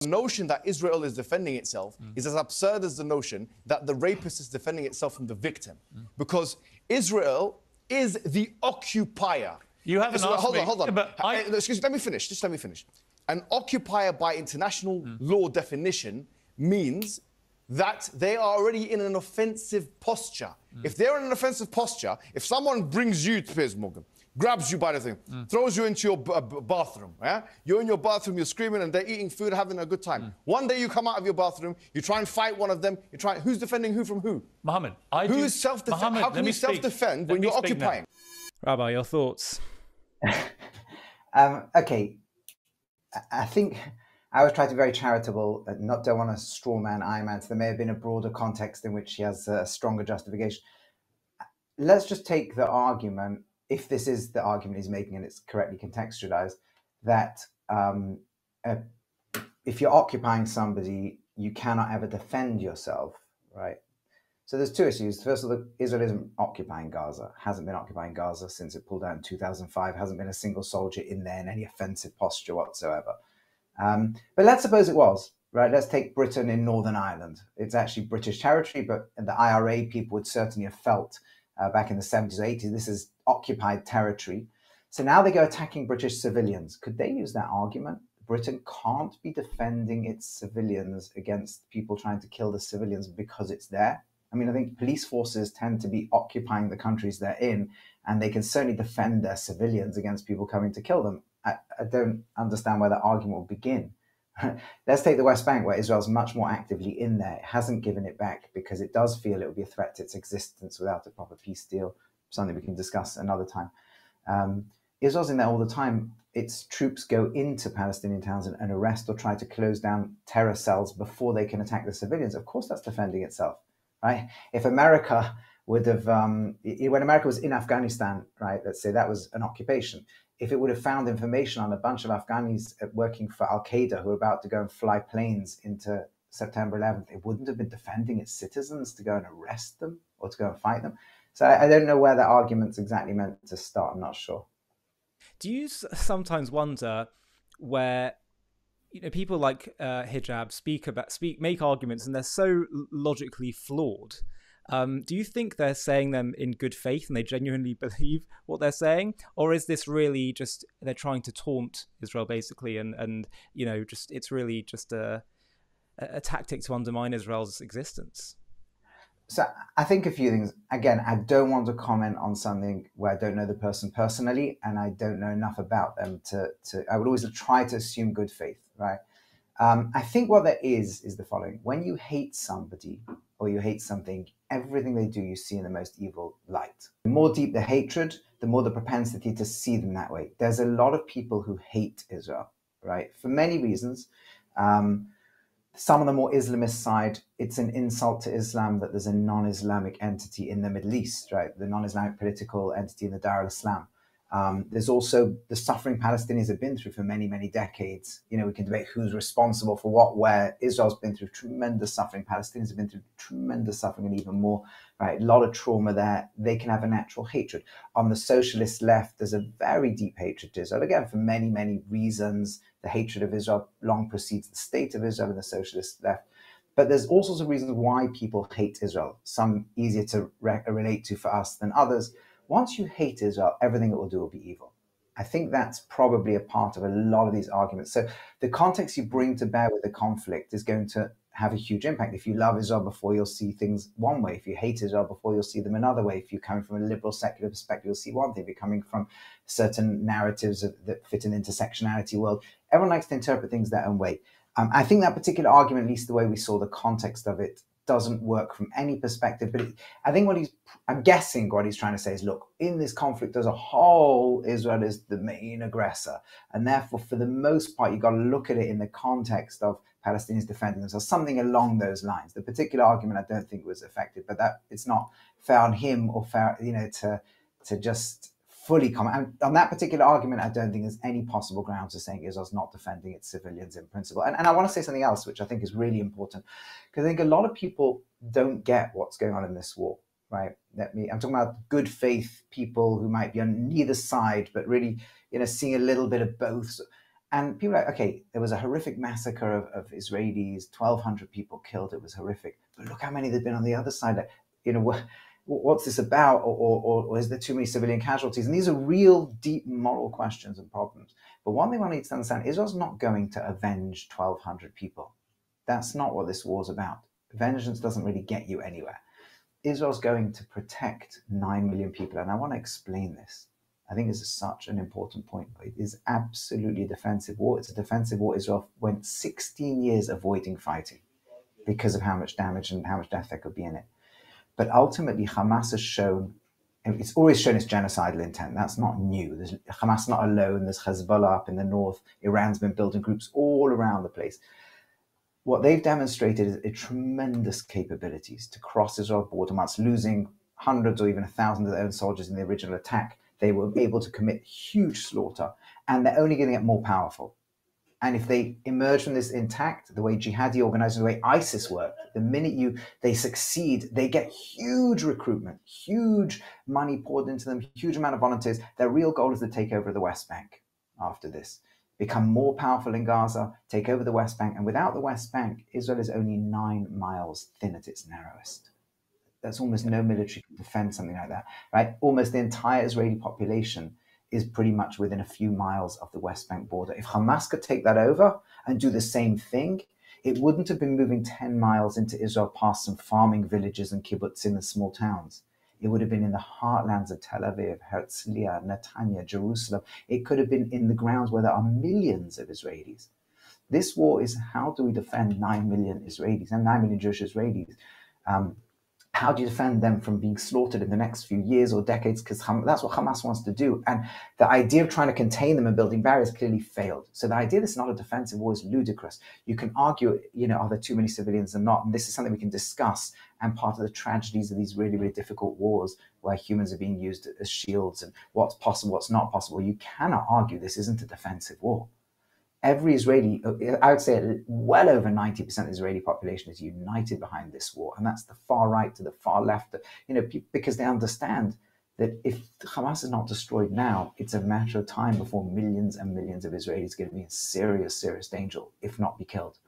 The notion that Israel is defending itself is as absurd as the notion that the rapist is defending itself from the victim. Because Israel is the occupier. You haven't asked me. Hold on. But Excuse me, let me finish. Just let me finish. An occupier by international law definition means that they are already in an offensive posture. If they're in an offensive posture, if someone brings you to Piers Morgan, grabs you by the thing, throws you into your bathroom, yeah? You're in your bathroom, you're screaming, and they're eating food, having a good time. One day you come out of your bathroom, you try and fight one of them, who's defending who from who? Mohammed, How can you self-defend when you're occupying? Rabbi, your thoughts? Okay, I think I was trying to be very charitable, don't want to straw man Iron Man, so there may have been a broader context in which he has a stronger justification. Let's just take the argument, if this is the argument he's making and it's correctly contextualized, that if you're occupying somebody, you cannot ever defend yourself, right? So there's two issues. First of all, Israel isn't occupying Gaza, hasn't been occupying Gaza since it pulled out in 2005, hasn't been a single soldier in there in any offensive posture whatsoever. But let's suppose it was, right? Let's take Britain in Northern Ireland. It's actually British territory, but the IRA people would certainly have felt back in the 70s or 80s, this is occupied territory. So now they go attacking British civilians. Could they use that argument? Britain can't be defending its civilians against people trying to kill the civilians because it's there. I mean, I think police forces tend to be occupying the countries they're in, and they can certainly defend their civilians against people coming to kill them. I don't understand where that argument will begin. Let's take the West Bank, where Israel's much more actively in there. It hasn't given it back because it does feel it would be a threat to its existence without a proper peace deal, something we can discuss another time. Israel's in there all the time. Its troops go into Palestinian towns and arrest or try to close down terror cells before they can attack the civilians. Of course, that's defending itself, right? If America would have, when America was in Afghanistan, right, let's say that was an occupation. If it would have found information on a bunch of Afghanis working for Al-Qaeda who were about to go and fly planes into September 11th, it wouldn't have been defending its citizens to go and arrest them or to go and fight them. So I don't know where that argument's exactly meant to start. I'm not sure. Do you sometimes wonder where, you know, people like Hijab make arguments and they're so logically flawed? Do you think they're saying them in good faith and they genuinely believe what they're saying? Or is this really just, they're trying to taunt Israel basically and you know, just it's really just a tactic to undermine Israel's existence? So I think a few things. Again, I don't want to comment on something where I don't know the person personally and I don't know enough about them I would always try to assume good faith, right? I think what there is the following. When you hate somebody or you hate something, everything they do you see in the most evil light. The more deep the hatred, the more the propensity to see them that way. There's a lot of people who hate Israel, right? For many reasons. Some on the more Islamist side, it's an insult to Islam that there's a non-Islamic entity in the Middle East, right? The non-Islamic political entity in the Dar al-Islam. There's also the suffering Palestinians have been through for many, many decades. You know, we can debate who's responsible for what, where. Israel's been through tremendous suffering. Palestinians have been through tremendous suffering and even more, right? A lot of trauma there. They can have a natural hatred. On the socialist left, there's a very deep hatred to Israel. Again, for many, many reasons. The hatred of Israel long precedes the state of Israel in the socialist left. But there's all sorts of reasons why people hate Israel. Some easier to relate to for us than others. Once you hate Israel, everything it will do will be evil. I think that's probably a part of a lot of these arguments. So the context you bring to bear with the conflict is going to have a huge impact. If you love Israel before, you'll see things one way. If you hate Israel before, you'll see them another way. If you're coming from a liberal secular perspective, you'll see one thing. If you're coming from certain narratives that fit an intersectionality world, everyone likes to interpret things their own way. I think that particular argument, at least the way we saw the context of it, doesn't work from any perspective. But I think I'm guessing what he's trying to say is, look, in this conflict as a whole, Israel is the main aggressor. And therefore, for the most part, you've got to look at it in the context of Palestinians defending themselves, something along those lines. The particular argument I don't think was effective, but that it's not fair on him or fair, you know, to just fully comment. And on that particular argument, I don't think there's any possible grounds for saying Israel's not defending its civilians in principle. And I want to say something else, which I think is really important, because I think a lot of people don't get what's going on in this war, right? I'm talking about good faith people who might be on neither side, but really, you know, seeing a little bit of both. And people are like, okay, there was a horrific massacre of Israelis, 1,200 people killed. It was horrific. But look how many there've been on the other side. Like, you know, what's this about? Or is there too many civilian casualties? And these are real deep moral questions and problems. But one thing one needs to understand, Israel's not going to avenge 1,200 people. That's not what this war's about. Vengeance doesn't really get you anywhere. Israel's going to protect 9 million people. And I want to explain this. I think this is such an important point. It is absolutely a defensive war. It's a defensive war. Israel went 16 years avoiding fighting because of how much damage and how much death there could be in it. But ultimately, Hamas has shown, it's always shown its genocidal intent. That's not new. Hamas not alone. There's Hezbollah up in the north. Iran's been building groups all around the place. What they've demonstrated is a tremendous capabilities to cross Israel's border. Once losing hundreds or even 1,000 of their own soldiers in the original attack, they were able to commit huge slaughter, and they're only going to get more powerful. And if they emerge from this intact, the way jihadi organizations, the way ISIS work, the minute they succeed, they get huge recruitment, huge money poured into them, huge amount of volunteers. Their real goal is to take over the West Bank after this, become more powerful in Gaza, take over the West Bank. And without the West Bank, Israel is only 9 miles thin at its narrowest. That's almost no military can defend something like that, right? Almost the entire Israeli population is pretty much within a few miles of the West Bank border. If Hamas could take that over and do the same thing, it wouldn't have been moving 10 miles into Israel past some farming villages and kibbutzim and small towns. It would have been in the heartlands of Tel Aviv, Herzliya, Netanya, Jerusalem. It could have been in the grounds where there are millions of Israelis. This war is how do we defend 9 million Israelis and 9 million Jewish Israelis? How do you defend them from being slaughtered in the next few years or decades? Because that's what Hamas wants to do. And the idea of trying to contain them and building barriers clearly failed. So the idea this is not a defensive war is ludicrous. You can argue, are there too many civilians or not? And this is something we can discuss. And part of the tragedies of these really, really difficult wars where humans are being used as shields and what's possible, what's not possible. You cannot argue this isn't a defensive war. Every Israeli, I would say well over 90% of the Israeli population is united behind this war. And that's the far right to the far left, because they understand that if Hamas is not destroyed now, it's a matter of time before millions and millions of Israelis are going to be in serious, serious danger, if not be killed.